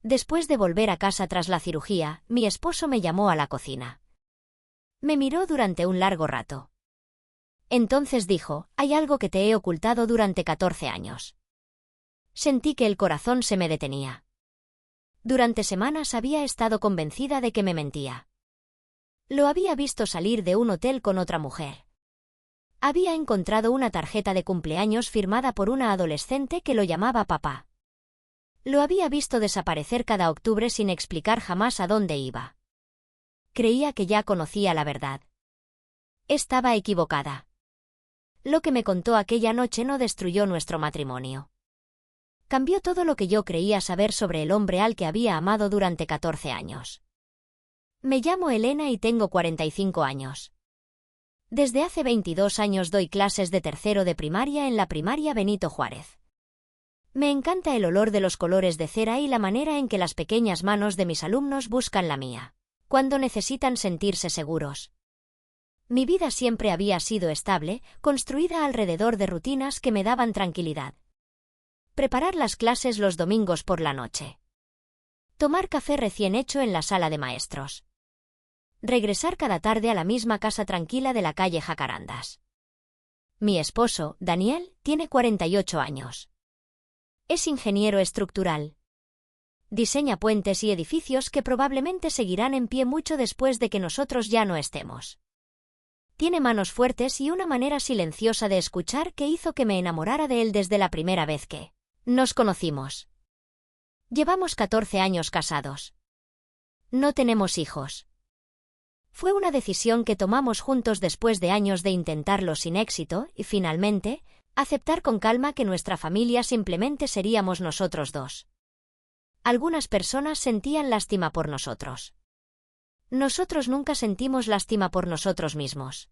Después de volver a casa tras la cirugía, mi esposo me llamó a la cocina. Me miró durante un largo rato. Entonces dijo: «Hay algo que te he ocultado durante 14 años». Sentí que el corazón se me detenía. Durante semanas había estado convencida de que me mentía. Lo había visto salir de un hotel con otra mujer. Había encontrado una tarjeta de cumpleaños firmada por una adolescente que lo llamaba papá. Lo había visto desaparecer cada octubre sin explicar jamás a dónde iba. Creía que ya conocía la verdad. Estaba equivocada. Lo que me contó aquella noche no destruyó nuestro matrimonio. Cambió todo lo que yo creía saber sobre el hombre al que había amado durante 14 años. Me llamo Elena y tengo 45 años. Desde hace 22 años doy clases de tercero de primaria en la primaria Benito Juárez. Me encanta el olor de los colores de cera y la manera en que las pequeñas manos de mis alumnos buscan la mía, cuando necesitan sentirse seguros. Mi vida siempre había sido estable, construida alrededor de rutinas que me daban tranquilidad. Preparar las clases los domingos por la noche. Tomar café recién hecho en la sala de maestros. Regresar cada tarde a la misma casa tranquila de la calle Jacarandas. Mi esposo, Daniel, tiene 48 años. Es ingeniero estructural. Diseña puentes y edificios que probablemente seguirán en pie mucho después de que nosotros ya no estemos. Tiene manos fuertes y una manera silenciosa de escuchar que hizo que me enamorara de él desde la primera vez que nos conocimos. Llevamos 14 años casados. No tenemos hijos. Fue una decisión que tomamos juntos después de años de intentarlo sin éxito y, finalmente, aceptar con calma que nuestra familia simplemente seríamos nosotros dos. Algunas personas sentían lástima por nosotros. Nosotros nunca sentimos lástima por nosotros mismos.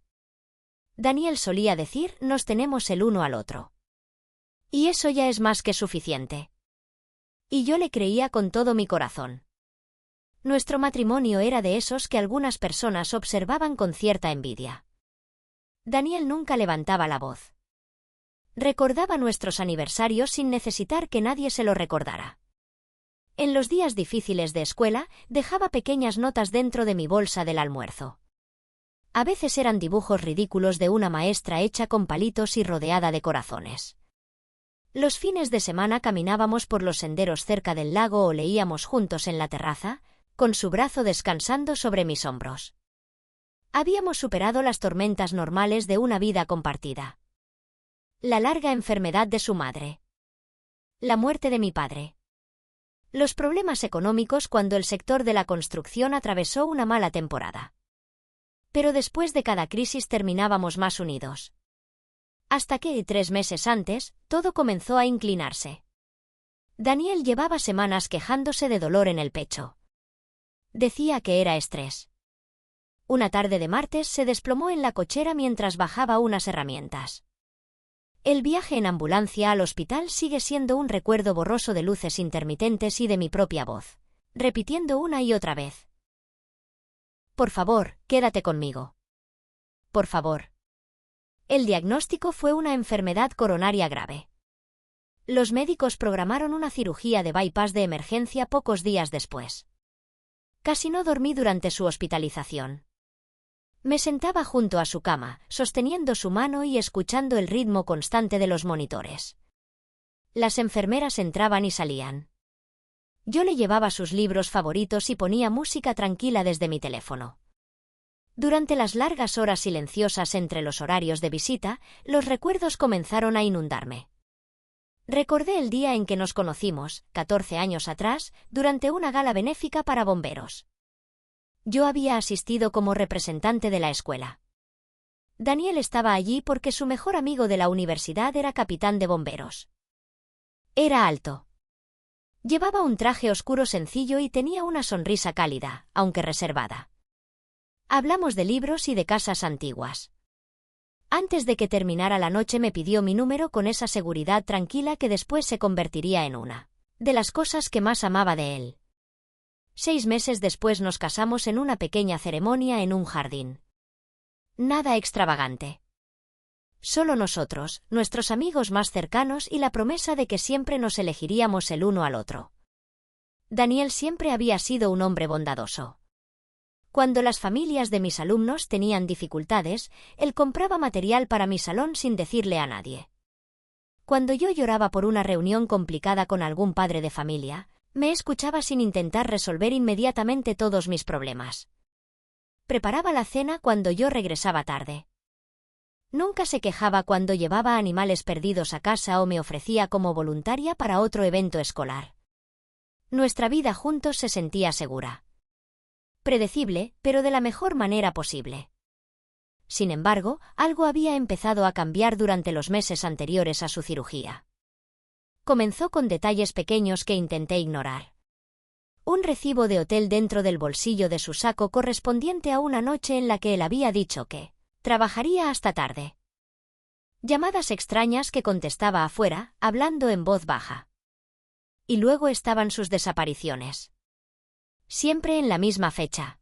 Daniel solía decir: «Nos tenemos el uno al otro». Y eso ya es más que suficiente. Y yo le creía con todo mi corazón. Nuestro matrimonio era de esos que algunas personas observaban con cierta envidia. Daniel nunca levantaba la voz. Recordaba nuestros aniversarios sin necesitar que nadie se lo recordara. En los días difíciles de escuela, dejaba pequeñas notas dentro de mi bolsa del almuerzo. A veces eran dibujos ridículos de una maestra hecha con palitos y rodeada de corazones. Los fines de semana caminábamos por los senderos cerca del lago o leíamos juntos en la terraza, con su brazo descansando sobre mis hombros. Habíamos superado las tormentas normales de una vida compartida. La larga enfermedad de su madre. La muerte de mi padre. Los problemas económicos cuando el sector de la construcción atravesó una mala temporada. Pero después de cada crisis terminábamos más unidos. Hasta que, 3 meses antes, todo comenzó a inclinarse. Daniel llevaba semanas quejándose de dolor en el pecho. Decía que era estrés. Una tarde de martes se desplomó en la cochera mientras bajaba unas herramientas. El viaje en ambulancia al hospital sigue siendo un recuerdo borroso de luces intermitentes y de mi propia voz, repitiendo una y otra vez: «Por favor, quédate conmigo. Por favor». El diagnóstico fue una enfermedad coronaria grave. Los médicos programaron una cirugía de bypass de emergencia pocos días después. Casi no dormí durante su hospitalización. Me sentaba junto a su cama, sosteniendo su mano y escuchando el ritmo constante de los monitores. Las enfermeras entraban y salían. Yo le llevaba sus libros favoritos y ponía música tranquila desde mi teléfono. Durante las largas horas silenciosas entre los horarios de visita, los recuerdos comenzaron a inundarme. Recordé el día en que nos conocimos, 14 años atrás, durante una gala benéfica para bomberos. Yo había asistido como representante de la escuela. Daniel estaba allí porque su mejor amigo de la universidad era capitán de bomberos. Era alto. Llevaba un traje oscuro sencillo y tenía una sonrisa cálida, aunque reservada. Hablamos de libros y de casas antiguas. Antes de que terminara la noche me pidió mi número con esa seguridad tranquila que después se convertiría en una de las cosas que más amaba de él. 6 meses después nos casamos en una pequeña ceremonia en un jardín. Nada extravagante. Solo nosotros, nuestros amigos más cercanos y la promesa de que siempre nos elegiríamos el uno al otro. Daniel siempre había sido un hombre bondadoso. Cuando las familias de mis alumnos tenían dificultades, él compraba material para mi salón sin decirle a nadie. Cuando yo lloraba por una reunión complicada con algún padre de familia, me escuchaba sin intentar resolver inmediatamente todos mis problemas. Preparaba la cena cuando yo regresaba tarde. Nunca se quejaba cuando llevaba animales perdidos a casa o me ofrecía como voluntaria para otro evento escolar. Nuestra vida juntos se sentía segura. Predecible, pero de la mejor manera posible. Sin embargo, algo había empezado a cambiar durante los meses anteriores a su cirugía. Comenzó con detalles pequeños que intenté ignorar. Un recibo de hotel dentro del bolsillo de su saco correspondiente a una noche en la que él había dicho que trabajaría hasta tarde. Llamadas extrañas que contestaba afuera, hablando en voz baja. Y luego estaban sus desapariciones. Siempre en la misma fecha.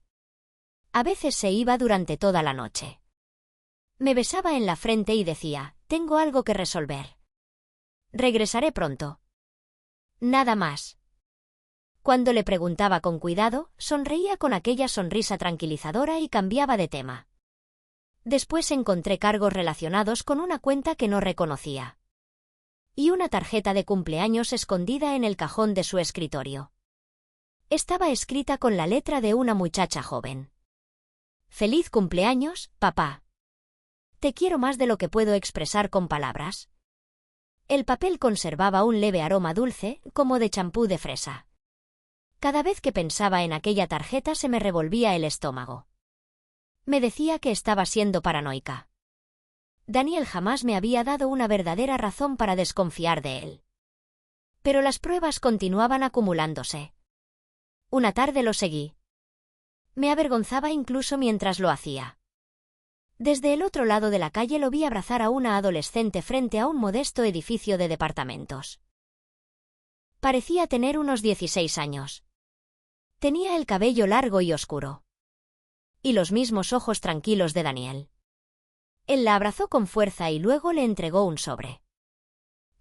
A veces se iba durante toda la noche. Me besaba en la frente y decía, tengo algo que resolver. Regresaré pronto. Nada más. Cuando le preguntaba con cuidado, sonreía con aquella sonrisa tranquilizadora y cambiaba de tema. Después encontré cargos relacionados con una cuenta que no reconocía. Y una tarjeta de cumpleaños escondida en el cajón de su escritorio. Estaba escrita con la letra de una muchacha joven. Feliz cumpleaños, papá. Te quiero más de lo que puedo expresar con palabras. El papel conservaba un leve aroma dulce, como de champú de fresa. Cada vez que pensaba en aquella tarjeta se me revolvía el estómago. Me decía que estaba siendo paranoica. Daniel jamás me había dado una verdadera razón para desconfiar de él. Pero las pruebas continuaban acumulándose. Una tarde lo seguí. Me avergonzaba incluso mientras lo hacía. Desde el otro lado de la calle lo vi abrazar a una adolescente frente a un modesto edificio de departamentos. Parecía tener unos 16 años. Tenía el cabello largo y oscuro. Y los mismos ojos tranquilos de Daniel. Él la abrazó con fuerza y luego le entregó un sobre.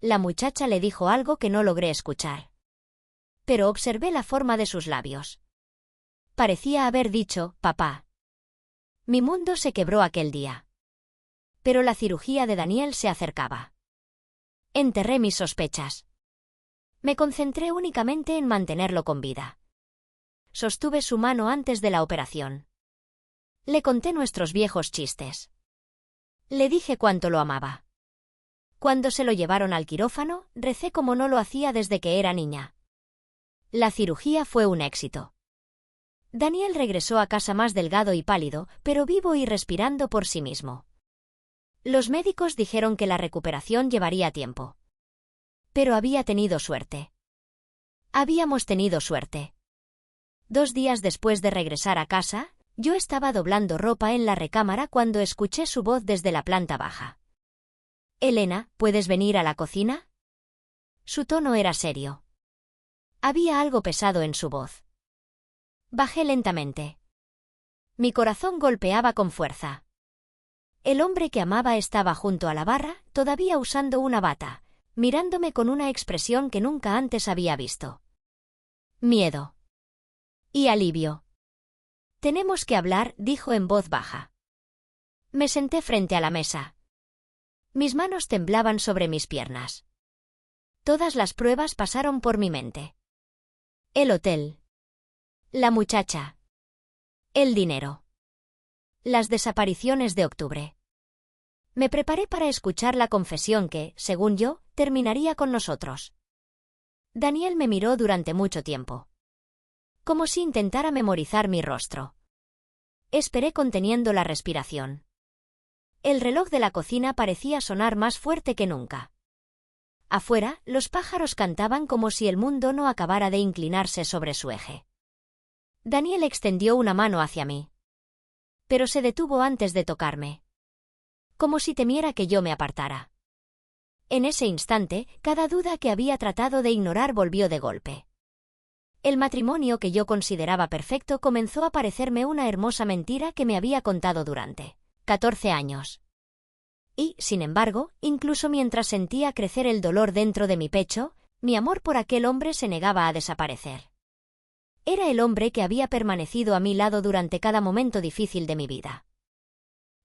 La muchacha le dijo algo que no logré escuchar. Pero observé la forma de sus labios. Parecía haber dicho, papá. Mi mundo se quebró aquel día. Pero la cirugía de Daniel se acercaba. Enterré mis sospechas. Me concentré únicamente en mantenerlo con vida. Sostuve su mano antes de la operación. Le conté nuestros viejos chistes. Le dije cuánto lo amaba. Cuando se lo llevaron al quirófano, recé como no lo hacía desde que era niña. La cirugía fue un éxito. Daniel regresó a casa más delgado y pálido, pero vivo y respirando por sí mismo. Los médicos dijeron que la recuperación llevaría tiempo. Pero había tenido suerte. Habíamos tenido suerte. 2 días después de regresar a casa, yo estaba doblando ropa en la recámara cuando escuché su voz desde la planta baja. Elena, ¿puedes venir a la cocina? Su tono era serio. Había algo pesado en su voz. Bajé lentamente. Mi corazón golpeaba con fuerza. El hombre que amaba estaba junto a la barra, todavía usando una bata, mirándome con una expresión que nunca antes había visto. Miedo. Y alivio. Tenemos que hablar, dijo en voz baja. Me senté frente a la mesa. Mis manos temblaban sobre mis piernas. Todas las pruebas pasaron por mi mente. El hotel. La muchacha. El dinero. Las desapariciones de octubre. Me preparé para escuchar la confesión que, según yo, terminaría con nosotros. Daniel me miró durante mucho tiempo. Como si intentara memorizar mi rostro. Esperé conteniendo la respiración. El reloj de la cocina parecía sonar más fuerte que nunca. Afuera, los pájaros cantaban como si el mundo no acabara de inclinarse sobre su eje. Daniel extendió una mano hacia mí. Pero se detuvo antes de tocarme. Como si temiera que yo me apartara. En ese instante, cada duda que había tratado de ignorar volvió de golpe. El matrimonio que yo consideraba perfecto comenzó a parecerme una hermosa mentira que me había contado durante 14 años. Y, sin embargo, incluso mientras sentía crecer el dolor dentro de mi pecho, mi amor por aquel hombre se negaba a desaparecer. Era el hombre que había permanecido a mi lado durante cada momento difícil de mi vida.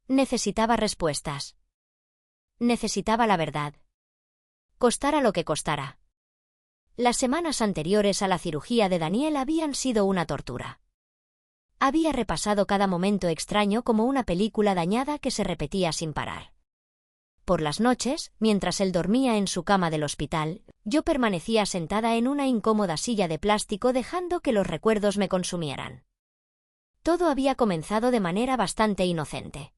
Necesitaba respuestas. Necesitaba la verdad. Costara lo que costara. Las semanas anteriores a la cirugía de Daniel habían sido una tortura. Había repasado cada momento extraño como una película dañada que se repetía sin parar. Por las noches, mientras él dormía en su cama del hospital, yo permanecía sentada en una incómoda silla de plástico dejando que los recuerdos me consumieran. Todo había comenzado de manera bastante inocente.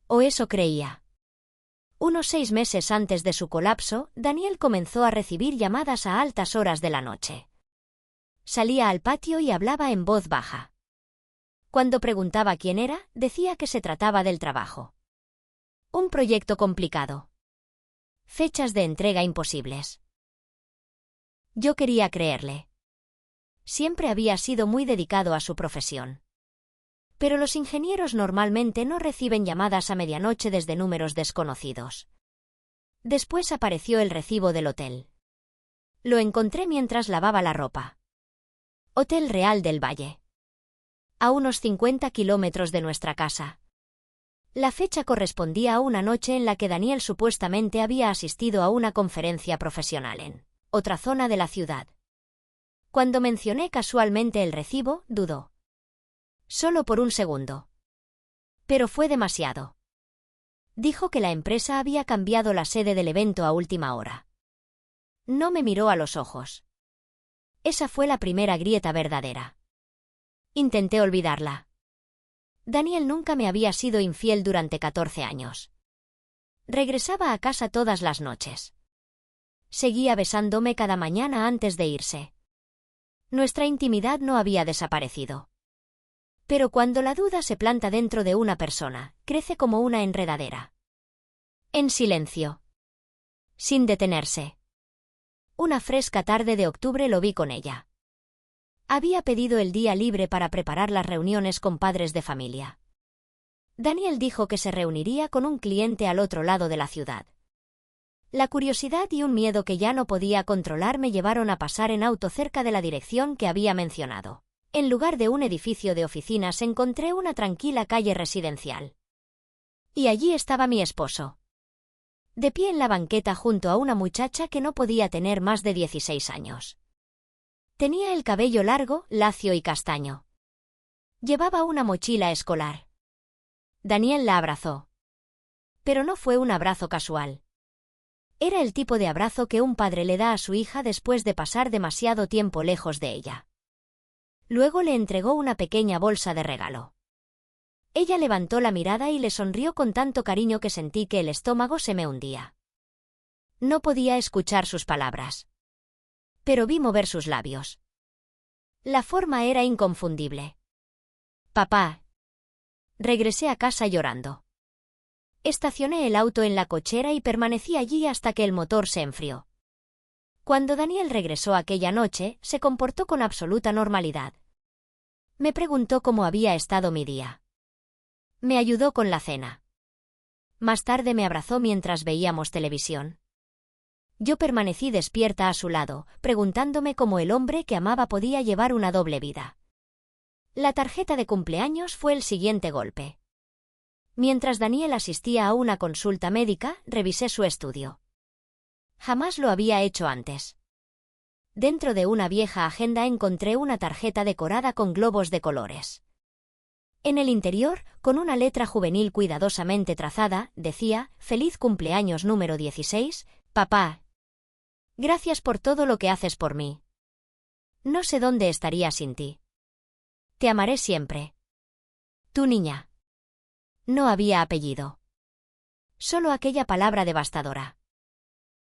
O eso creía. Unos 6 meses antes de su colapso, Daniel comenzó a recibir llamadas a altas horas de la noche. Salía al patio y hablaba en voz baja. Cuando preguntaba quién era, decía que se trataba del trabajo. Un proyecto complicado. Fechas de entrega imposibles. Yo quería creerle. Siempre había sido muy dedicado a su profesión. Pero los ingenieros normalmente no reciben llamadas a medianoche desde números desconocidos. Después apareció el recibo del hotel. Lo encontré mientras lavaba la ropa. Hotel Real del Valle. A unos 50 kilómetros de nuestra casa. La fecha correspondía a una noche en la que Daniel supuestamente había asistido a una conferencia profesional en otra zona de la ciudad. Cuando mencioné casualmente el recibo, dudó. Solo por un segundo. Pero fue demasiado. Dijo que la empresa había cambiado la sede del evento a última hora. No me miró a los ojos. Esa fue la primera grieta verdadera. Intenté olvidarla. Daniel nunca me había sido infiel durante 14 años. Regresaba a casa todas las noches. Seguía besándome cada mañana antes de irse. Nuestra intimidad no había desaparecido. Pero cuando la duda se planta dentro de una persona, crece como una enredadera. En silencio. Sin detenerse. Una fresca tarde de octubre lo vi con ella. Había pedido el día libre para preparar las reuniones con padres de familia. Daniel dijo que se reuniría con un cliente al otro lado de la ciudad. La curiosidad y un miedo que ya no podía controlar me llevaron a pasar en auto cerca de la dirección que había mencionado. En lugar de un edificio de oficinas encontré una tranquila calle residencial. Y allí estaba mi esposo. De pie en la banqueta junto a una muchacha que no podía tener más de 16 años. Tenía el cabello largo, lacio y castaño. Llevaba una mochila escolar. Daniel la abrazó. Pero no fue un abrazo casual. Era el tipo de abrazo que un padre le da a su hija después de pasar demasiado tiempo lejos de ella. Luego le entregó una pequeña bolsa de regalo. Ella levantó la mirada y le sonrió con tanto cariño que sentí que el estómago se me hundía. No podía escuchar sus palabras. Pero vi mover sus labios. La forma era inconfundible. Papá. Regresé a casa llorando. Estacioné el auto en la cochera y permanecí allí hasta que el motor se enfrió. Cuando Daniel regresó aquella noche, se comportó con absoluta normalidad. Me preguntó cómo había estado mi día. Me ayudó con la cena. Más tarde me abrazó mientras veíamos televisión. Yo permanecí despierta a su lado, preguntándome cómo el hombre que amaba podía llevar una doble vida. La tarjeta de cumpleaños fue el siguiente golpe. Mientras Daniel asistía a una consulta médica, revisé su estudio. Jamás lo había hecho antes. Dentro de una vieja agenda encontré una tarjeta decorada con globos de colores. En el interior, con una letra juvenil cuidadosamente trazada, decía: «Feliz cumpleaños número 16, papá. Gracias por todo lo que haces por mí. No sé dónde estaría sin ti. Te amaré siempre. Tu niña». No había apellido. Solo aquella palabra devastadora.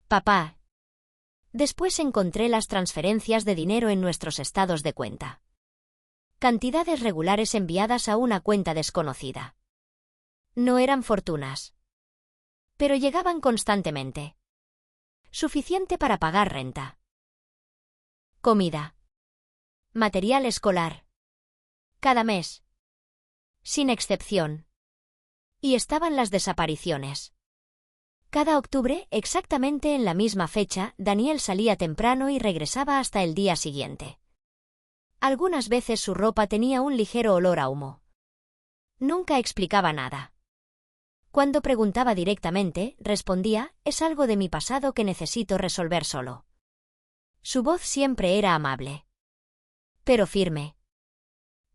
Papá. Después encontré las transferencias de dinero en nuestros estados de cuenta. Cantidades regulares enviadas a una cuenta desconocida. No eran fortunas. Pero llegaban constantemente. Suficiente para pagar renta. Comida. Material escolar. Cada mes. Sin excepción. Y estaban las desapariciones. Cada octubre, exactamente en la misma fecha, Daniel salía temprano y regresaba hasta el día siguiente. Algunas veces su ropa tenía un ligero olor a humo. Nunca explicaba nada. Cuando preguntaba directamente, respondía, es algo de mi pasado que necesito resolver solo. Su voz siempre era amable. Pero firme.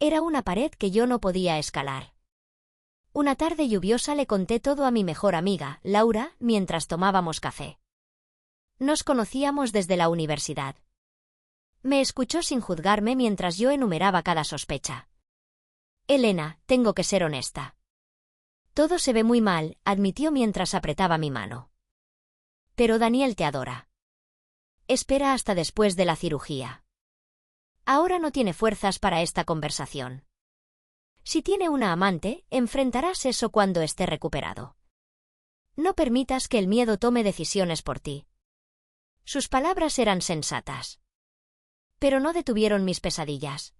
Era una pared que yo no podía escalar. Una tarde lluviosa le conté todo a mi mejor amiga, Laura, mientras tomábamos café. Nos conocíamos desde la universidad. Me escuchó sin juzgarme mientras yo enumeraba cada sospecha. Elena, tengo que ser honesta. Todo se ve muy mal, admitió mientras apretaba mi mano. Pero Daniel te adora. Espera hasta después de la cirugía. Ahora no tiene fuerzas para esta conversación. Si tiene una amante, enfrentarás eso cuando esté recuperado. No permitas que el miedo tome decisiones por ti. Sus palabras eran sensatas. Pero no detuvieron mis pesadillas.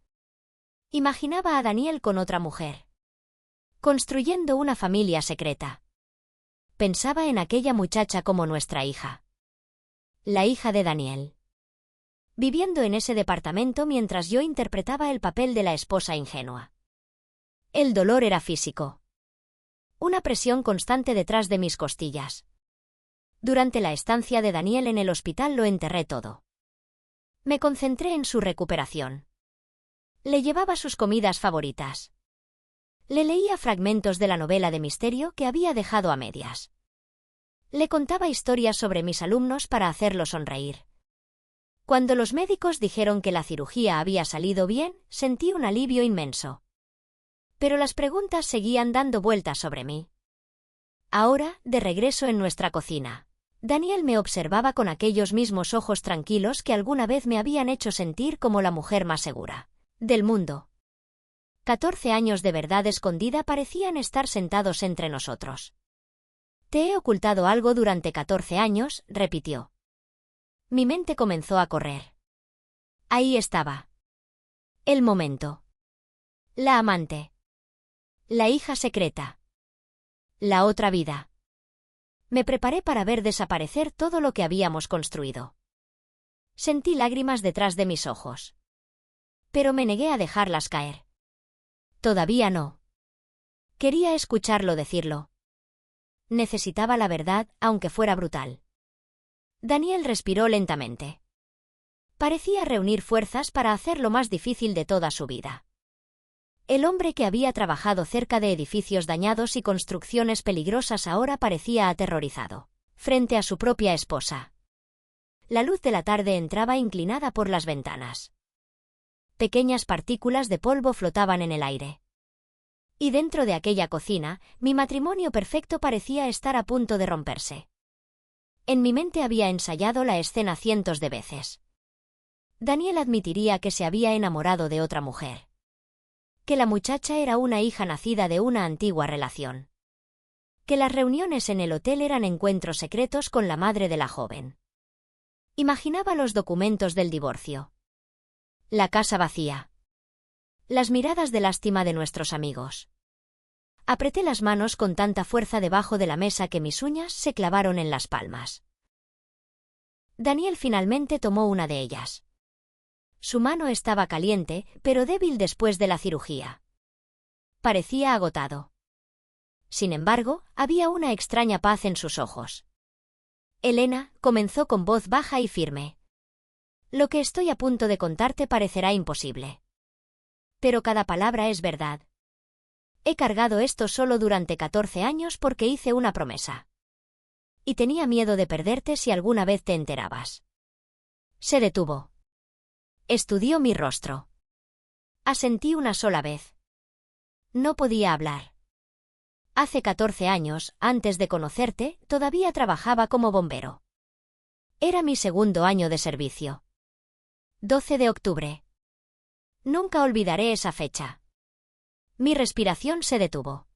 Imaginaba a Daniel con otra mujer. Construyendo una familia secreta. Pensaba en aquella muchacha como nuestra hija. La hija de Daniel. Viviendo en ese departamento mientras yo interpretaba el papel de la esposa ingenua. El dolor era físico. Una presión constante detrás de mis costillas. Durante la estancia de Daniel en el hospital lo enterré todo. Me concentré en su recuperación. Le llevaba sus comidas favoritas. Le leía fragmentos de la novela de misterio que había dejado a medias. Le contaba historias sobre mis alumnos para hacerlo sonreír. Cuando los médicos dijeron que la cirugía había salido bien, sentí un alivio inmenso. Pero las preguntas seguían dando vueltas sobre mí. Ahora, de regreso en nuestra cocina, Daniel me observaba con aquellos mismos ojos tranquilos que alguna vez me habían hecho sentir como la mujer más segura del mundo. 14 años de verdad escondida parecían estar sentados entre nosotros. Te he ocultado algo durante 14 años, repitió. Mi mente comenzó a correr. Ahí estaba. El momento. La amante. La hija secreta. La otra vida. Me preparé para ver desaparecer todo lo que habíamos construido. Sentí lágrimas detrás de mis ojos. Pero me negué a dejarlas caer. Todavía no. Quería escucharlo decirlo. Necesitaba la verdad, aunque fuera brutal. Daniel respiró lentamente. Parecía reunir fuerzas para hacer lo más difícil de toda su vida. El hombre que había trabajado cerca de edificios dañados y construcciones peligrosas ahora parecía aterrorizado, frente a su propia esposa. La luz de la tarde entraba inclinada por las ventanas. Pequeñas partículas de polvo flotaban en el aire. Y dentro de aquella cocina, mi matrimonio perfecto parecía estar a punto de romperse. En mi mente había ensayado la escena cientos de veces. Daniel admitiría que se había enamorado de otra mujer. Que la muchacha era una hija nacida de una antigua relación. Que las reuniones en el hotel eran encuentros secretos con la madre de la joven. Imaginaba los documentos del divorcio. La casa vacía. Las miradas de lástima de nuestros amigos. Apreté las manos con tanta fuerza debajo de la mesa que mis uñas se clavaron en las palmas. Daniel finalmente tomó una de ellas. Su mano estaba caliente, pero débil después de la cirugía. Parecía agotado. Sin embargo, había una extraña paz en sus ojos. Elena, comenzó con voz baja y firme. Lo que estoy a punto de contarte parecerá imposible. Pero cada palabra es verdad. He cargado esto solo durante 14 años porque hice una promesa. Y tenía miedo de perderte si alguna vez te enterabas. Se detuvo. Estudió mi rostro. Asentí una sola vez. No podía hablar. Hace 14 años, antes de conocerte, todavía trabajaba como bombero. Era mi segundo año de servicio. 12 de octubre. Nunca olvidaré esa fecha. Mi respiración se detuvo.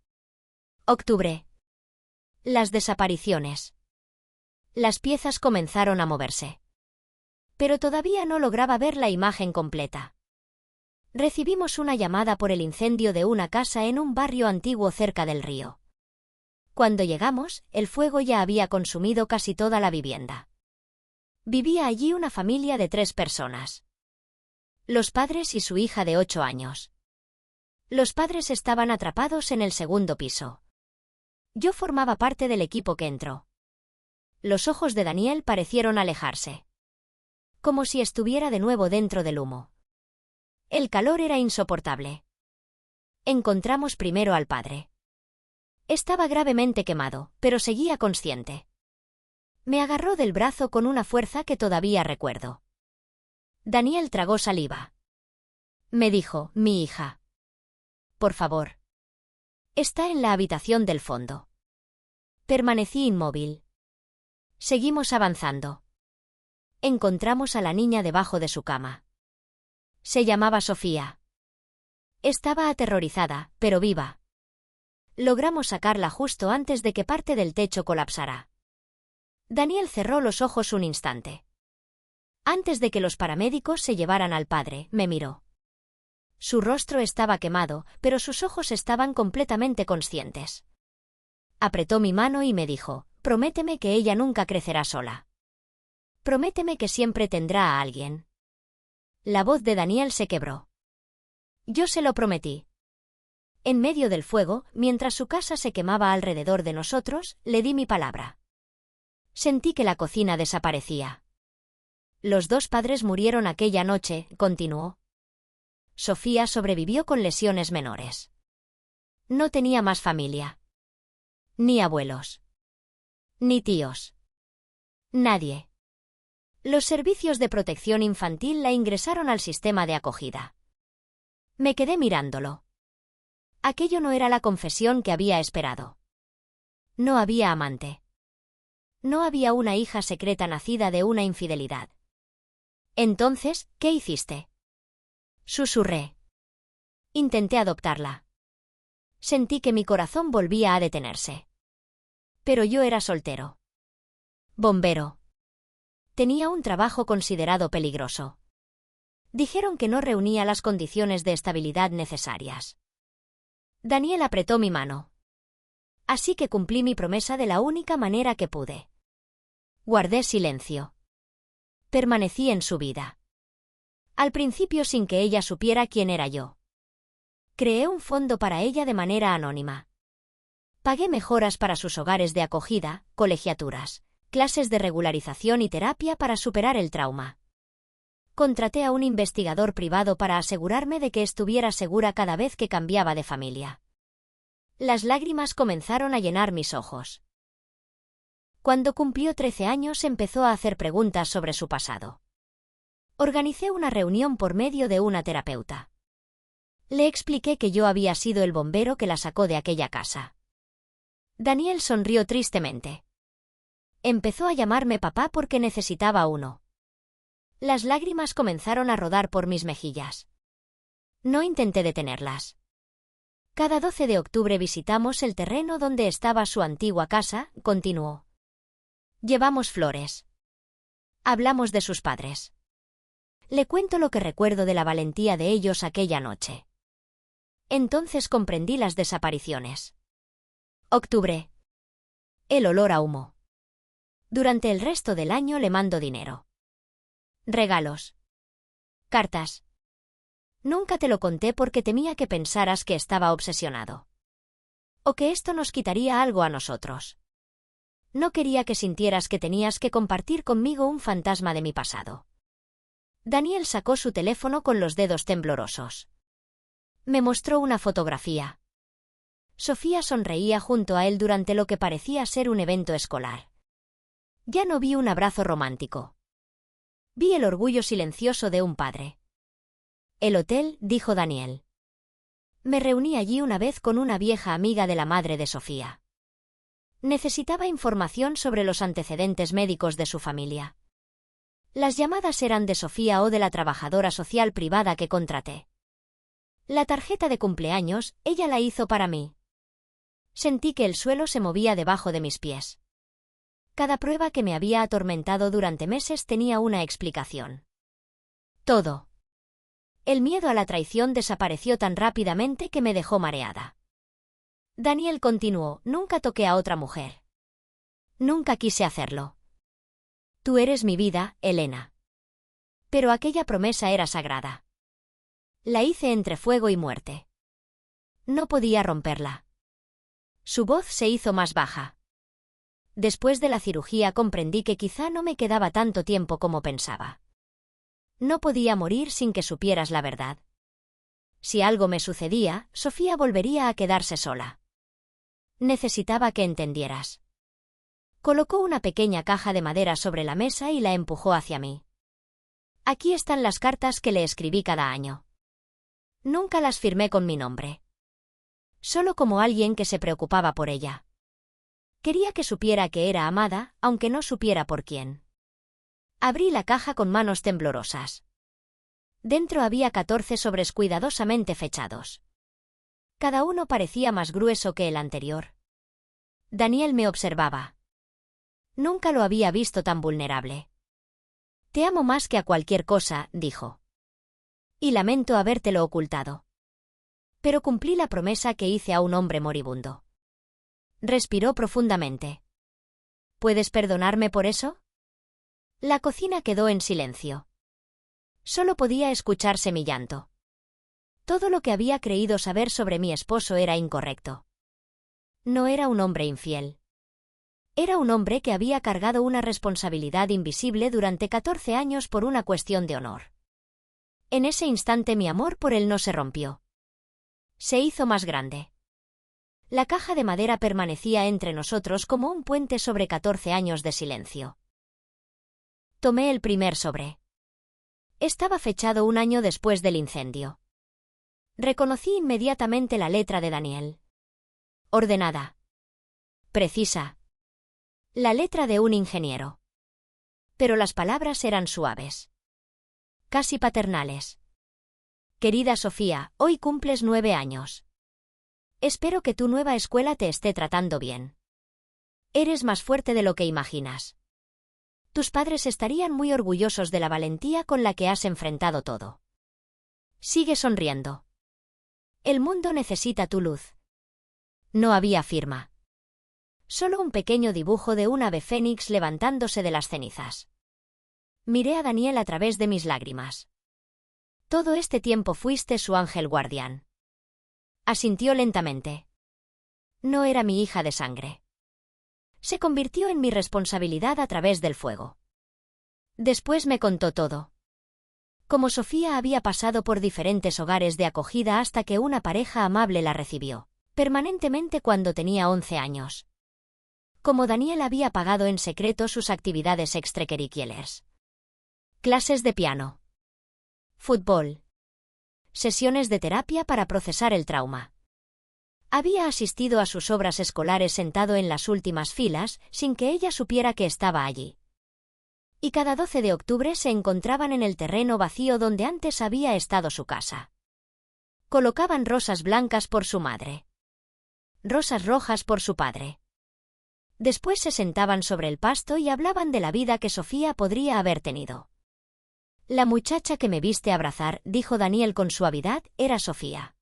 Octubre. Las desapariciones. Las piezas comenzaron a moverse. Pero todavía no lograba ver la imagen completa. Recibimos una llamada por el incendio de una casa en un barrio antiguo cerca del río. Cuando llegamos, el fuego ya había consumido casi toda la vivienda. Vivía allí una familia de 3 personas. Los padres y su hija de 8 años. Los padres estaban atrapados en el segundo piso. Yo formaba parte del equipo que entró. Los ojos de Daniel parecieron alejarse. Como si estuviera de nuevo dentro del humo. El calor era insoportable. Encontramos primero al padre. Estaba gravemente quemado, pero seguía consciente. Me agarró del brazo con una fuerza que todavía recuerdo. Daniel tragó saliva. Me dijo, mi hija. Por favor. Está en la habitación del fondo. Permanecí inmóvil. Seguimos avanzando. Encontramos a la niña debajo de su cama. Se llamaba Sofía. Estaba aterrorizada, pero viva. Logramos sacarla justo antes de que parte del techo colapsara. Daniel cerró los ojos un instante. Antes de que los paramédicos se llevaran al padre, me miró. Su rostro estaba quemado, pero sus ojos estaban completamente conscientes. Apretó mi mano y me dijo, prométeme que ella nunca crecerá sola. Prométeme que siempre tendrá a alguien. La voz de Daniel se quebró. Yo se lo prometí. En medio del fuego, mientras su casa se quemaba alrededor de nosotros, le di mi palabra. Sentí que la cocina desaparecía. Los 2 padres murieron aquella noche, continuó. Sofía sobrevivió con lesiones menores. No tenía más familia. Ni abuelos. Ni tíos. Nadie. Los servicios de protección infantil la ingresaron al sistema de acogida. Me quedé mirándolo. Aquello no era la confesión que había esperado. No había amante. No había una hija secreta nacida de una infidelidad. Entonces, ¿qué hiciste? Susurré. Intenté adoptarla. Sentí que mi corazón volvía a detenerse. Pero yo era soltero. Bombero. Tenía un trabajo considerado peligroso. Dijeron que no reunía las condiciones de estabilidad necesarias. Daniel apretó mi mano. Así que cumplí mi promesa de la única manera que pude. Guardé silencio. Permanecí en su vida. Al principio sin que ella supiera quién era yo. Creé un fondo para ella de manera anónima. Pagué mejoras para sus hogares de acogida, colegiaturas, clases de regularización y terapia para superar el trauma. Contraté a un investigador privado para asegurarme de que estuviera segura cada vez que cambiaba de familia. Las lágrimas comenzaron a llenar mis ojos. Cuando cumplió 13 años empezó a hacer preguntas sobre su pasado. Organicé una reunión por medio de una terapeuta. Le expliqué que yo había sido el bombero que la sacó de aquella casa. Daniel sonrió tristemente. Empezó a llamarme papá porque necesitaba uno. Las lágrimas comenzaron a rodar por mis mejillas. No intenté detenerlas. Cada 12 de octubre visitamos el terreno donde estaba su antigua casa, continuó. Llevamos flores. Hablamos de sus padres. Le cuento lo que recuerdo de la valentía de ellos aquella noche. Entonces comprendí las desapariciones. Octubre. El olor a humo. Durante el resto del año le mando dinero. Regalos. Cartas. Nunca te lo conté porque temía que pensaras que estaba obsesionado. O que esto nos quitaría algo a nosotros. No quería que sintieras que tenías que compartir conmigo un fantasma de mi pasado. Daniel sacó su teléfono con los dedos temblorosos. Me mostró una fotografía. Sofía sonreía junto a él durante lo que parecía ser un evento escolar. Ya no vi un abrazo romántico. Vi el orgullo silencioso de un padre. El hotel, dijo Daniel. Me reuní allí una vez con una vieja amiga de la madre de Sofía. Necesitaba información sobre los antecedentes médicos de su familia. Las llamadas eran de Sofía o de la trabajadora social privada que contraté. La tarjeta de cumpleaños, ella la hizo para mí. Sentí que el suelo se movía debajo de mis pies. Cada prueba que me había atormentado durante meses tenía una explicación. Todo. El miedo a la traición desapareció tan rápidamente que me dejó mareada. Daniel continuó, nunca toqué a otra mujer. Nunca quise hacerlo. Tú eres mi vida, Elena. Pero aquella promesa era sagrada. La hice entre fuego y muerte. No podía romperla. Su voz se hizo más baja. Después de la cirugía comprendí que quizá no me quedaba tanto tiempo como pensaba. No podía morir sin que supieras la verdad. Si algo me sucedía, Sofía volvería a quedarse sola. Necesitaba que entendieras. Colocó una pequeña caja de madera sobre la mesa y la empujó hacia mí. Aquí están las cartas que le escribí cada año. Nunca las firmé con mi nombre. Solo como alguien que se preocupaba por ella. Quería que supiera que era amada, aunque no supiera por quién. Abrí la caja con manos temblorosas. Dentro había 14 sobres cuidadosamente fechados. Cada uno parecía más grueso que el anterior. Daniel me observaba. Nunca lo había visto tan vulnerable. Te amo más que a cualquier cosa, dijo. Y lamento habértelo ocultado. Pero cumplí la promesa que hice a un hombre moribundo. Respiró profundamente. ¿Puedes perdonarme por eso? La cocina quedó en silencio. Solo podía escucharse mi llanto. Todo lo que había creído saber sobre mi esposo era incorrecto. No era un hombre infiel. Era un hombre que había cargado una responsabilidad invisible durante 14 años por una cuestión de honor. En ese instante mi amor por él no se rompió. Se hizo más grande. La caja de madera permanecía entre nosotros como un puente sobre 14 años de silencio. Tomé el primer sobre. Estaba fechado un año después del incendio. Reconocí inmediatamente la letra de Daniel. Ordenada. Precisa. La letra de un ingeniero. Pero las palabras eran suaves. Casi paternales. Querida Sofía, hoy cumples 9 años. Espero que tu nueva escuela te esté tratando bien. Eres más fuerte de lo que imaginas. Tus padres estarían muy orgullosos de la valentía con la que has enfrentado todo. Sigue sonriendo. El mundo necesita tu luz. No había firma. Solo un pequeño dibujo de un ave fénix levantándose de las cenizas. Miré a Daniel a través de mis lágrimas. Todo este tiempo fuiste su ángel guardián. Asintió lentamente. No era mi hija de sangre. Se convirtió en mi responsabilidad a través del fuego. Después me contó todo. Como Sofía había pasado por diferentes hogares de acogida hasta que una pareja amable la recibió, permanentemente cuando tenía 11 años. Como Daniel había pagado en secreto sus actividades extracurriculares. Clases de piano. Fútbol. Sesiones de terapia para procesar el trauma. Había asistido a sus obras escolares sentado en las últimas filas, sin que ella supiera que estaba allí. Y cada 12 de octubre se encontraban en el terreno vacío donde antes había estado su casa. Colocaban rosas blancas por su madre. Rosas rojas por su padre. Después se sentaban sobre el pasto y hablaban de la vida que Sofía podría haber tenido. La muchacha que me viste abrazar, dijo Daniel con suavidad, era Sofía.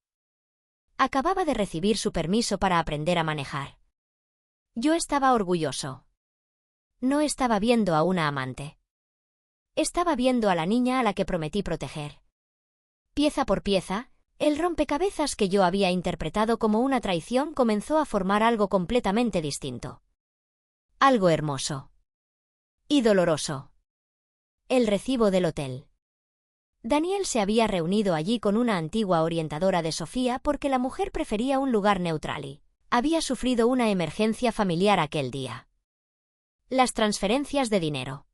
Acababa de recibir su permiso para aprender a manejar. Yo estaba orgulloso. No estaba viendo a una amante. Estaba viendo a la niña a la que prometí proteger. Pieza por pieza, el rompecabezas que yo había interpretado como una traición comenzó a formar algo completamente distinto. Algo hermoso. Y doloroso. El recibo del hotel. Daniel se había reunido allí con una antigua orientadora de Sofía porque la mujer prefería un lugar neutral y había sufrido una emergencia familiar aquel día. Las transferencias de dinero.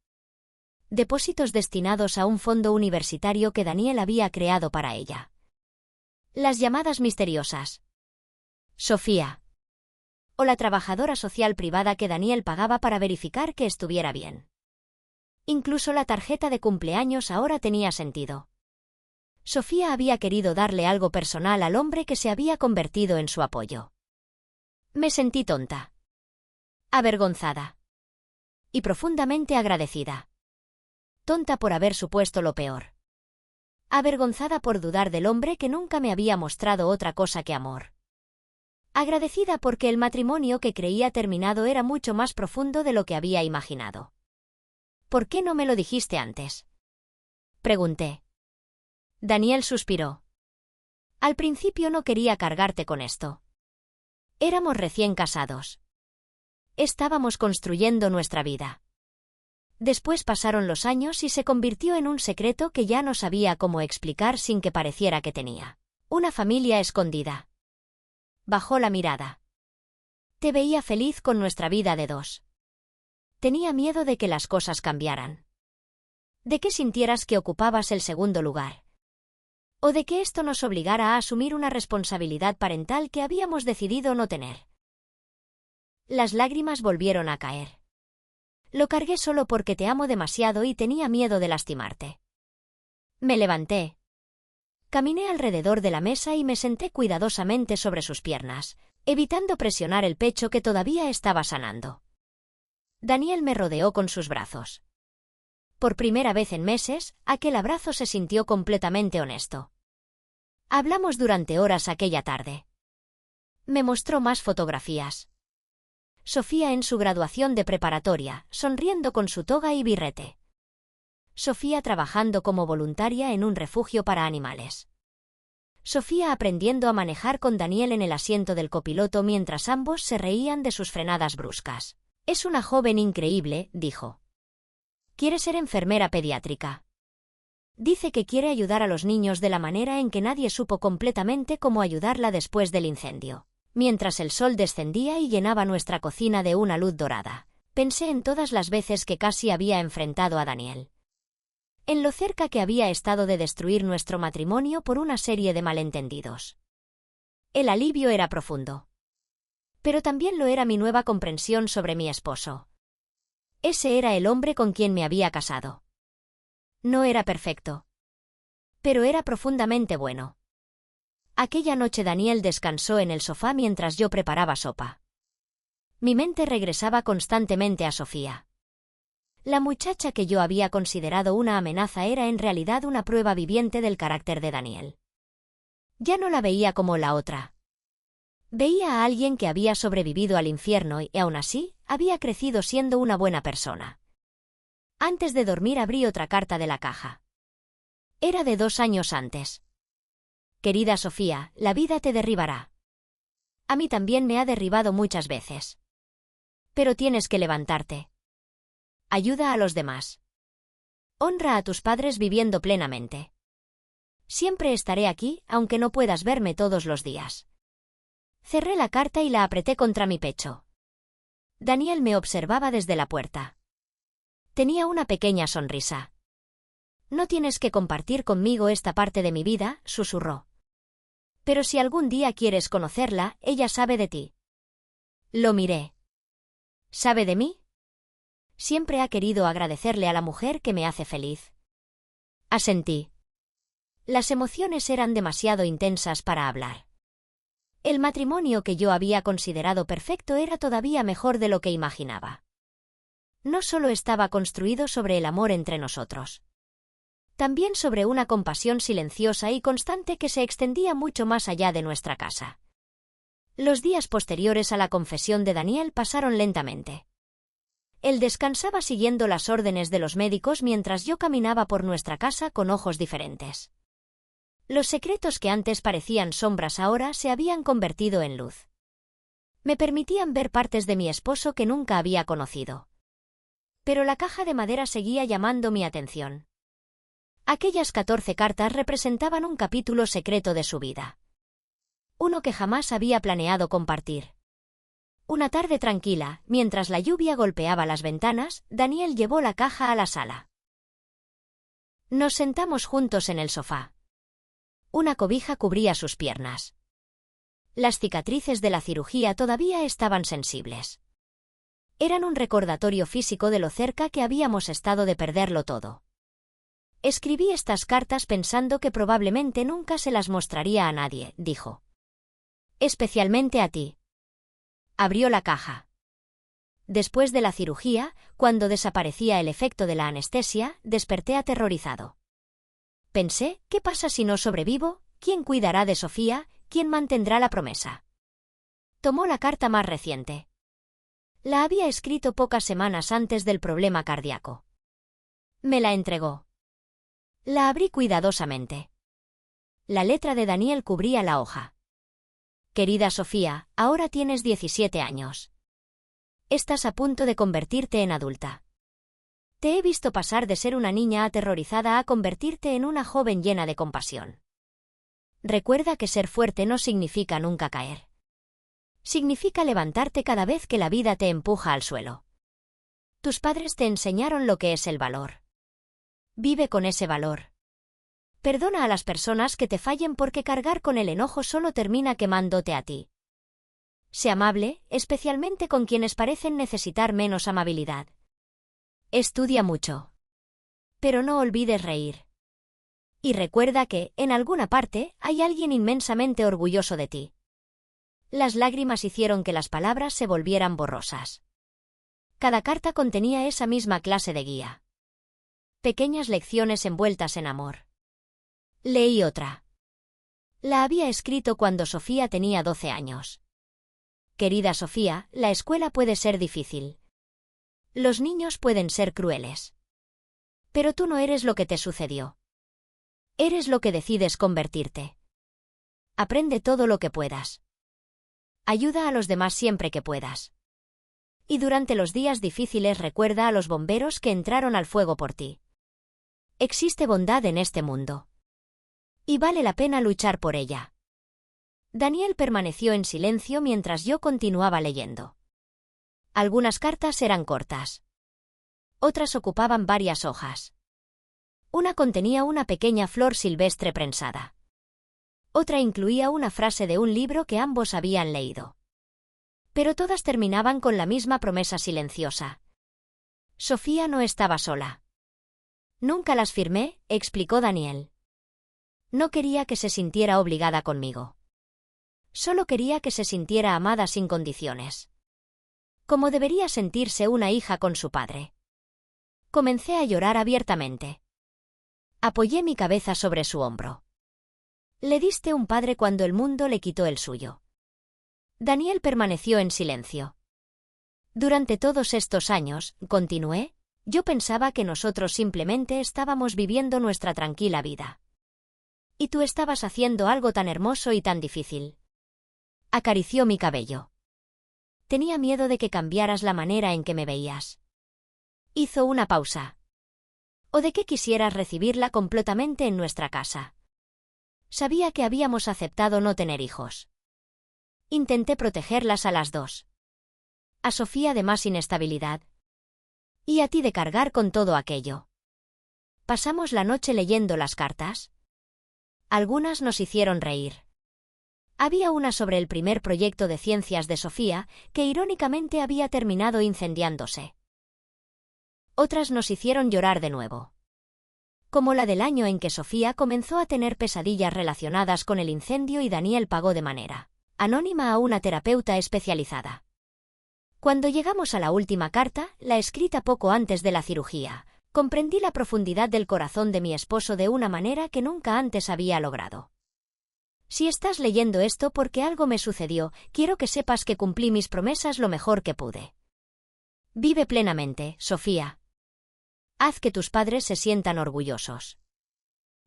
Depósitos destinados a un fondo universitario que Daniel había creado para ella. Las llamadas misteriosas. Sofía. O la trabajadora social privada que Daniel pagaba para verificar que estuviera bien. Incluso la tarjeta de cumpleaños ahora tenía sentido. Sofía había querido darle algo personal al hombre que se había convertido en su apoyo. Me sentí tonta. Avergonzada. Y profundamente agradecida. Tonta por haber supuesto lo peor. Avergonzada por dudar del hombre que nunca me había mostrado otra cosa que amor. Agradecida porque el matrimonio que creía terminado era mucho más profundo de lo que había imaginado. ¿Por qué no me lo dijiste antes? Pregunté. Daniel suspiró. Al principio no quería cargarte con esto. Éramos recién casados. Estábamos construyendo nuestra vida. Después pasaron los años y se convirtió en un secreto que ya no sabía cómo explicar sin que pareciera que tenía una familia escondida. Bajó la mirada. Te veía feliz con nuestra vida de dos. Tenía miedo de que las cosas cambiaran. De que sintieras que ocupabas el segundo lugar. O de que esto nos obligara a asumir una responsabilidad parental que habíamos decidido no tener. Las lágrimas volvieron a caer. Lo cargué solo porque te amo demasiado y tenía miedo de lastimarte. Me levanté. Caminé alrededor de la mesa y me senté cuidadosamente sobre sus piernas, evitando presionar el pecho que todavía estaba sanando. Daniel me rodeó con sus brazos. Por primera vez en meses, aquel abrazo se sintió completamente honesto. Hablamos durante horas aquella tarde. Me mostró más fotografías. Sofía en su graduación de preparatoria, sonriendo con su toga y birrete. Sofía trabajando como voluntaria en un refugio para animales. Sofía aprendiendo a manejar con Daniel en el asiento del copiloto mientras ambos se reían de sus frenadas bruscas. Es una joven increíble, dijo. Quiere ser enfermera pediátrica. Dice que quiere ayudar a los niños de la manera en que nadie supo completamente cómo ayudarla después del incendio. Mientras el sol descendía y llenaba nuestra cocina de una luz dorada, pensé en todas las veces que casi había enfrentado a Daniel. En lo cerca que había estado de destruir nuestro matrimonio por una serie de malentendidos. El alivio era profundo. Pero también lo era mi nueva comprensión sobre mi esposo. Ese era el hombre con quien me había casado. No era perfecto. Pero era profundamente bueno. Aquella noche Daniel descansó en el sofá mientras yo preparaba sopa. Mi mente regresaba constantemente a Sofía. La muchacha que yo había considerado una amenaza era en realidad una prueba viviente del carácter de Daniel. Ya no la veía como la otra. Veía a alguien que había sobrevivido al infierno y, aún así, había crecido siendo una buena persona. Antes de dormir abrí otra carta de la caja. Era de 2 años antes. Querida Sofía, la vida te derribará. A mí también me ha derribado muchas veces. Pero tienes que levantarte. Ayuda a los demás. Honra a tus padres viviendo plenamente. Siempre estaré aquí, aunque no puedas verme todos los días. Cerré la carta y la apreté contra mi pecho. Daniel me observaba desde la puerta. Tenía una pequeña sonrisa. No tienes que compartir conmigo esta parte de mi vida, susurró. Pero si algún día quieres conocerla, ella sabe de ti. Lo miré. ¿Sabe de mí? Siempre ha querido agradecerle a la mujer que me hace feliz. Asentí. Las emociones eran demasiado intensas para hablar. El matrimonio que yo había considerado perfecto era todavía mejor de lo que imaginaba. No solo estaba construido sobre el amor entre nosotros. También sobre una compasión silenciosa y constante que se extendía mucho más allá de nuestra casa. Los días posteriores a la confesión de Daniel pasaron lentamente. Él descansaba siguiendo las órdenes de los médicos mientras yo caminaba por nuestra casa con ojos diferentes. Los secretos que antes parecían sombras ahora se habían convertido en luz. Me permitían ver partes de mi esposo que nunca había conocido. Pero la caja de madera seguía llamando mi atención. Aquellas 14 cartas representaban un capítulo secreto de su vida. Uno que jamás había planeado compartir. Una tarde tranquila, mientras la lluvia golpeaba las ventanas, Daniel llevó la caja a la sala. Nos sentamos juntos en el sofá. Una cobija cubría sus piernas. Las cicatrices de la cirugía todavía estaban sensibles. Eran un recordatorio físico de lo cerca que habíamos estado de perderlo todo. Escribí estas cartas pensando que probablemente nunca se las mostraría a nadie, dijo. Especialmente a ti. Abrió la caja. Después de la cirugía, cuando desaparecía el efecto de la anestesia, desperté aterrorizado. Pensé, ¿qué pasa si no sobrevivo? ¿Quién cuidará de Sofía? ¿Quién mantendrá la promesa? Tomó la carta más reciente. La había escrito pocas semanas antes del problema cardíaco. Me la entregó. La abrí cuidadosamente. La letra de Daniel cubría la hoja. Querida Sofía, ahora tienes 17 años. Estás a punto de convertirte en adulta. Te he visto pasar de ser una niña aterrorizada a convertirte en una joven llena de compasión. Recuerda que ser fuerte no significa nunca caer. Significa levantarte cada vez que la vida te empuja al suelo. Tus padres te enseñaron lo que es el valor. Vive con ese valor. Perdona a las personas que te fallen porque cargar con el enojo solo termina quemándote a ti. Sé amable, especialmente con quienes parecen necesitar menos amabilidad. Estudia mucho. Pero no olvides reír. Y recuerda que, en alguna parte, hay alguien inmensamente orgulloso de ti. Las lágrimas hicieron que las palabras se volvieran borrosas. Cada carta contenía esa misma clase de guía. Pequeñas lecciones envueltas en amor. Leí otra. La había escrito cuando Sofía tenía 12 años. Querida Sofía, la escuela puede ser difícil. Los niños pueden ser crueles. Pero tú no eres lo que te sucedió. Eres lo que decides convertirte. Aprende todo lo que puedas. Ayuda a los demás siempre que puedas. Y durante los días difíciles recuerda a los bomberos que entraron al fuego por ti. Existe bondad en este mundo. Y vale la pena luchar por ella. Daniel permaneció en silencio mientras yo continuaba leyendo. Algunas cartas eran cortas. Otras ocupaban varias hojas. Una contenía una pequeña flor silvestre prensada. Otra incluía una frase de un libro que ambos habían leído. Pero todas terminaban con la misma promesa silenciosa. Sofía no estaba sola. Nunca las firmé, explicó Daniel. No quería que se sintiera obligada conmigo. Solo quería que se sintiera amada sin condiciones. Como debería sentirse una hija con su padre. Comencé a llorar abiertamente. Apoyé mi cabeza sobre su hombro. Le diste un padre cuando el mundo le quitó el suyo. Daniel permaneció en silencio. Durante todos estos años, continué, yo pensaba que nosotros simplemente estábamos viviendo nuestra tranquila vida. Y tú estabas haciendo algo tan hermoso y tan difícil. Acarició mi cabello. Tenía miedo de que cambiaras la manera en que me veías. Hizo una pausa. O de que quisieras recibirla completamente en nuestra casa. Sabía que habíamos aceptado no tener hijos. Intenté protegerlas a las dos. A Sofía de más inestabilidad. Y a ti de cargar con todo aquello. Pasamos la noche leyendo las cartas. Algunas nos hicieron reír. Había una sobre el primer proyecto de ciencias de Sofía, que irónicamente había terminado incendiándose. Otras nos hicieron llorar de nuevo. Como la del año en que Sofía comenzó a tener pesadillas relacionadas con el incendio y Daniel pagó de manera anónima a una terapeuta especializada. Cuando llegamos a la última carta, la escrita poco antes de la cirugía, comprendí la profundidad del corazón de mi esposo de una manera que nunca antes había logrado. Si estás leyendo esto porque algo me sucedió, quiero que sepas que cumplí mis promesas lo mejor que pude. Vive plenamente, Sofía. Haz que tus padres se sientan orgullosos.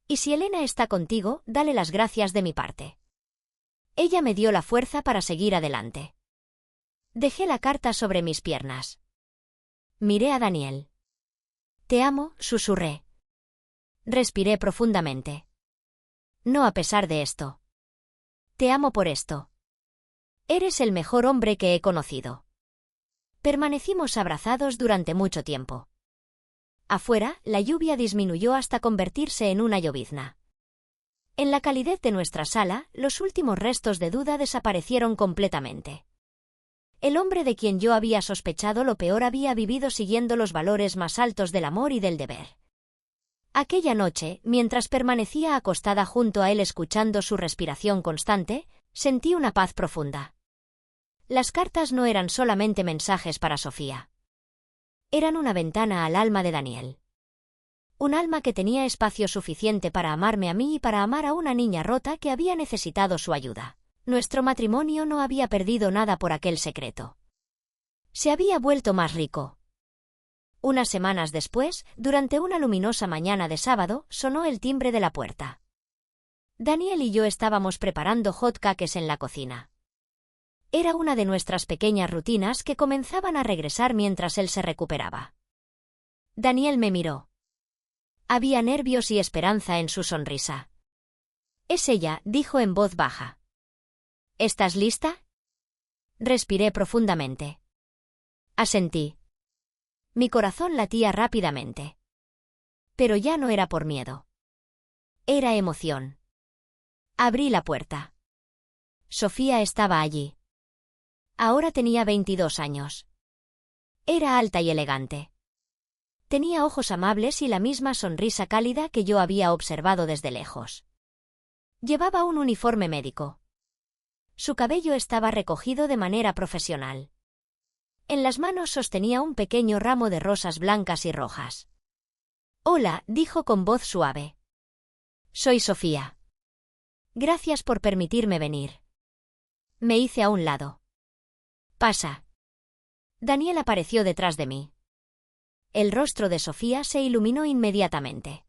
Y si Elena está contigo, dale las gracias de mi parte. Ella me dio la fuerza para seguir adelante. Dejé la carta sobre mis piernas. Miré a Daniel. Te amo, susurré. Respiré profundamente. No a pesar de esto. Te amo por esto. Eres el mejor hombre que he conocido. Permanecimos abrazados durante mucho tiempo. Afuera, la lluvia disminuyó hasta convertirse en una llovizna. En la calidez de nuestra sala, los últimos restos de duda desaparecieron completamente. El hombre de quien yo había sospechado lo peor había vivido siguiendo los valores más altos del amor y del deber. Aquella noche, mientras permanecía acostada junto a él escuchando su respiración constante, sentí una paz profunda. Las cartas no eran solamente mensajes para Sofía. Eran una ventana al alma de Daniel. Un alma que tenía espacio suficiente para amarme a mí y para amar a una niña rota que había necesitado su ayuda. Nuestro matrimonio no había perdido nada por aquel secreto. Se había vuelto más rico. Unas semanas después, durante una luminosa mañana de sábado, sonó el timbre de la puerta. Daniel y yo estábamos preparando hot cakes en la cocina. Era una de nuestras pequeñas rutinas que comenzaban a regresar mientras él se recuperaba. Daniel me miró. Había nervios y esperanza en su sonrisa. «Es ella», dijo en voz baja. «¿Estás lista?» Respiré profundamente. Asentí. Mi corazón latía rápidamente. Pero ya no era por miedo. Era emoción. Abrí la puerta. Sofía estaba allí. Ahora tenía 22 años. Era alta y elegante. Tenía ojos amables y la misma sonrisa cálida que yo había observado desde lejos. Llevaba un uniforme médico. Su cabello estaba recogido de manera profesional. En las manos sostenía un pequeño ramo de rosas blancas y rojas. «Hola», dijo con voz suave. «Soy Sofía. Gracias por permitirme venir». Me hice a un lado. «Pasa». Daniel apareció detrás de mí. El rostro de Sofía se iluminó inmediatamente.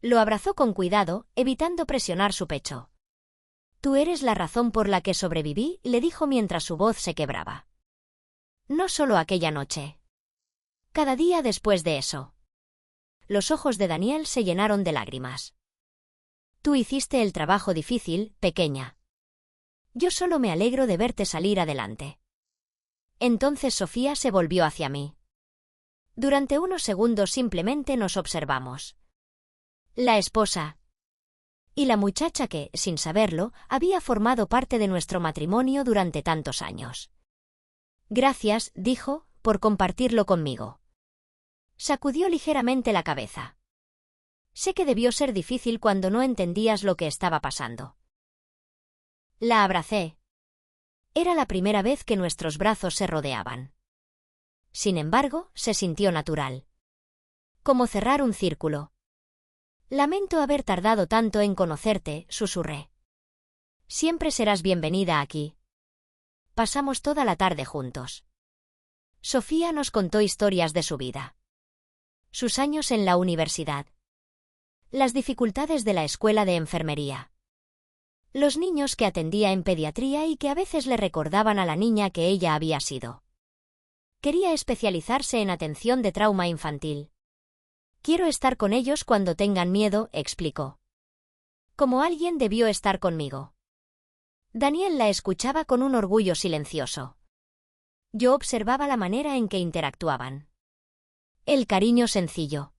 Lo abrazó con cuidado, evitando presionar su pecho. «Tú eres la razón por la que sobreviví», le dijo mientras su voz se quebraba. No solo aquella noche. Cada día después de eso. Los ojos de Daniel se llenaron de lágrimas. «Tú hiciste el trabajo difícil, pequeña. Yo solo me alegro de verte salir adelante». Entonces Sofía se volvió hacia mí. Durante unos segundos simplemente nos observamos. La esposa y la muchacha que, sin saberlo, había formado parte de nuestro matrimonio durante tantos años. «Gracias», dijo, «por compartirlo conmigo». Sacudió ligeramente la cabeza. «Sé que debió ser difícil cuando no entendías lo que estaba pasando». La abracé. Era la primera vez que nuestros brazos se rodeaban. Sin embargo, se sintió natural. Como cerrar un círculo. «Lamento haber tardado tanto en conocerte», susurré. «Siempre serás bienvenida aquí». Pasamos toda la tarde juntos. Sofía nos contó historias de su vida. Sus años en la universidad. Las dificultades de la escuela de enfermería. Los niños que atendía en pediatría y que a veces le recordaban a la niña que ella había sido. Quería especializarse en atención de trauma infantil. «Quiero estar con ellos cuando tengan miedo», explicó. «Como alguien debió estar conmigo». Daniel la escuchaba con un orgullo silencioso. Yo observaba la manera en que interactuaban. El cariño sencillo.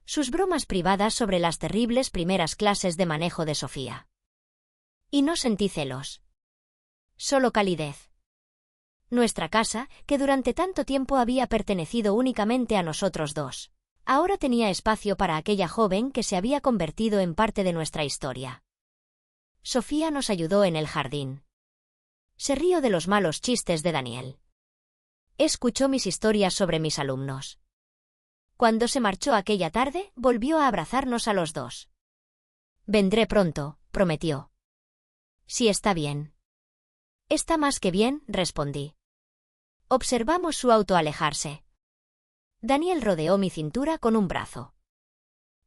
Sus bromas privadas sobre las terribles primeras clases de manejo de Sofía. Y no sentí celos. Solo calidez. Nuestra casa, que durante tanto tiempo había pertenecido únicamente a nosotros dos, ahora tenía espacio para aquella joven que se había convertido en parte de nuestra historia. Sofía nos ayudó en el jardín. Se rió de los malos chistes de Daniel. Escuchó mis historias sobre mis alumnos. Cuando se marchó aquella tarde, volvió a abrazarnos a los dos. «Vendré pronto», prometió. «Sí, está bien». «Está más que bien», respondí. Observamos su auto alejarse. Daniel rodeó mi cintura con un brazo.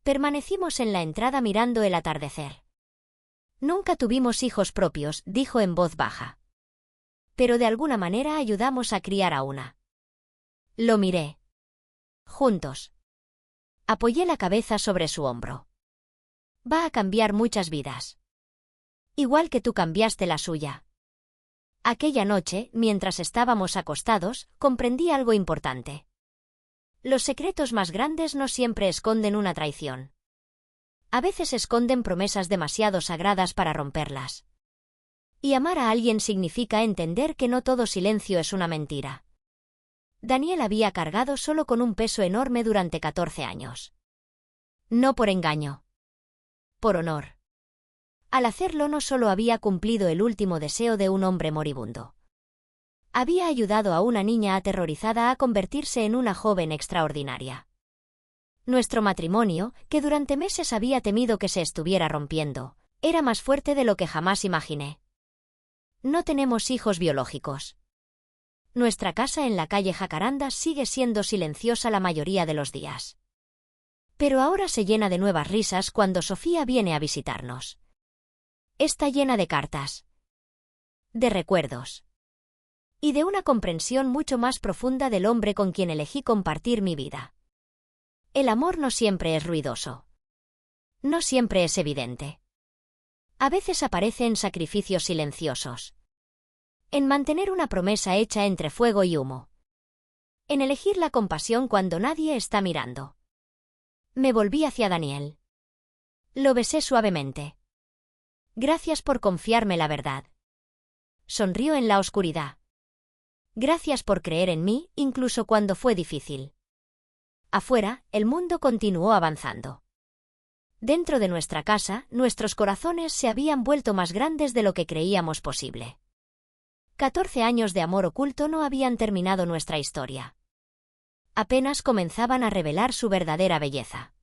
Permanecimos en la entrada mirando el atardecer. «Nunca tuvimos hijos propios», dijo en voz baja. «Pero de alguna manera ayudamos a criar a una». Lo miré. Juntos. Apoyé la cabeza sobre su hombro. «Va a cambiar muchas vidas. Igual que tú cambiaste la suya». Aquella noche, mientras estábamos acostados, comprendí algo importante. Los secretos más grandes no siempre esconden una traición. A veces esconden promesas demasiado sagradas para romperlas. Y amar a alguien significa entender que no todo silencio es una mentira. Daniel había cargado solo con un peso enorme durante 14 años. No por engaño. Por honor. Al hacerlo no solo había cumplido el último deseo de un hombre moribundo. Había ayudado a una niña aterrorizada a convertirse en una joven extraordinaria. Nuestro matrimonio, que durante meses había temido que se estuviera rompiendo, era más fuerte de lo que jamás imaginé. No tenemos hijos biológicos. Nuestra casa en la calle Jacaranda sigue siendo silenciosa la mayoría de los días. Pero ahora se llena de nuevas risas cuando Sofía viene a visitarnos. Está llena de cartas, de recuerdos y de una comprensión mucho más profunda del hombre con quien elegí compartir mi vida. El amor no siempre es ruidoso. No siempre es evidente. A veces aparece en sacrificios silenciosos. En mantener una promesa hecha entre fuego y humo. En elegir la compasión cuando nadie está mirando. Me volví hacia Daniel. Lo besé suavemente. Gracias por confiarme la verdad. Sonrió en la oscuridad. Gracias por creer en mí, incluso cuando fue difícil. Afuera, el mundo continuó avanzando. Dentro de nuestra casa, nuestros corazones se habían vuelto más grandes de lo que creíamos posible. 14 años de amor oculto no habían terminado nuestra historia. Apenas comenzaban a revelar su verdadera belleza.